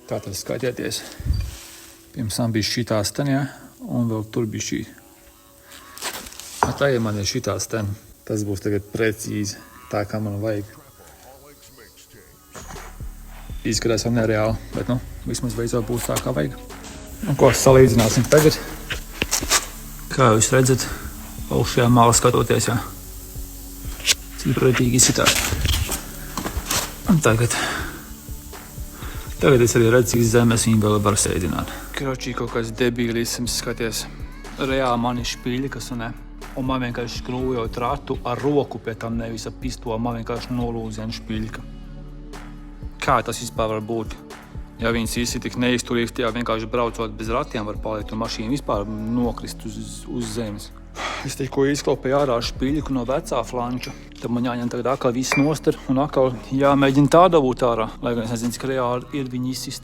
Tātad skatieties. Pirms tam bija šitā stenē, un vēl tur bija šī. Tagad man ir šitā sten. Tas būs tagad precīzi tā, kā man vajag. Izskatās vēl nereāli, bet vismaz beidzot būs tā, kā vajag. Ko salīdzināsim tagad? Kā jūs redzat, augšējā malā skatoties, jā. Cik pretīgi izsitās. Un tagad es arī redzu, cik zemes viņi vēl var sēdināt. Kročī kaut kāds debīlisms, skaties. Reāli man ir špīļikas un ne. Un man vienkārši skrūjot ratu ar roku pie tam, nevis ar pistoli, man vienkārši nolūzien špīļika. Kā tas vispār var būt? Ja viņas visi tik neizturīgs, tajā vienkārši braucot bez ratiem var palikt un mašīna vispār nokrist uz zemes. Es tikko izklopēju ārā špīļiku no vecā flanča. Tad man jāņem tagad atkal viss nostar un atkal jāmēģina tā dabūt ārā. Lai gan es nezinu, cik reāli ir viņi izsist.